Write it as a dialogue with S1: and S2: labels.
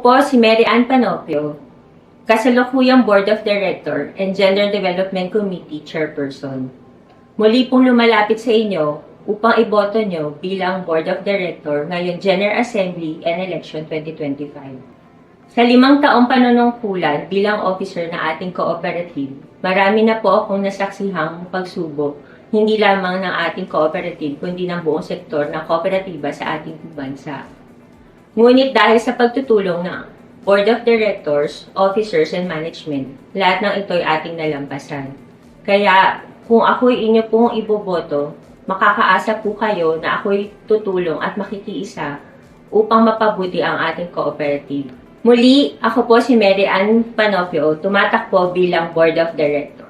S1: po si Mary Ann Panopio, kasalukuyang Board of Director and Gender Development Committee Chairperson. Muli pong lumalapit sa inyo upang iboto nyo bilang Board of Director ngayong General Assembly and Election 2025. Sa 5 taong panunungkulan bilang officer ng ating cooperative, marami na po akong nasaksihang pagsubok, hindi lamang ng ating cooperative, kundi ng buong sektor ng kooperatiba sa ating bansa. Ngunit dahil sa pagtutulong ng Board of Directors, Officers, and Management, lahat ng ito'y ating nalampasan. Kaya, kung ako'y inyo pong iboboto, makakaasa po kayo na ako'y tutulong at makikiisa upang mapabuti ang ating cooperative. Muli, ako po si Mary Ann Panopio, tumatakbo bilang Board of Directors.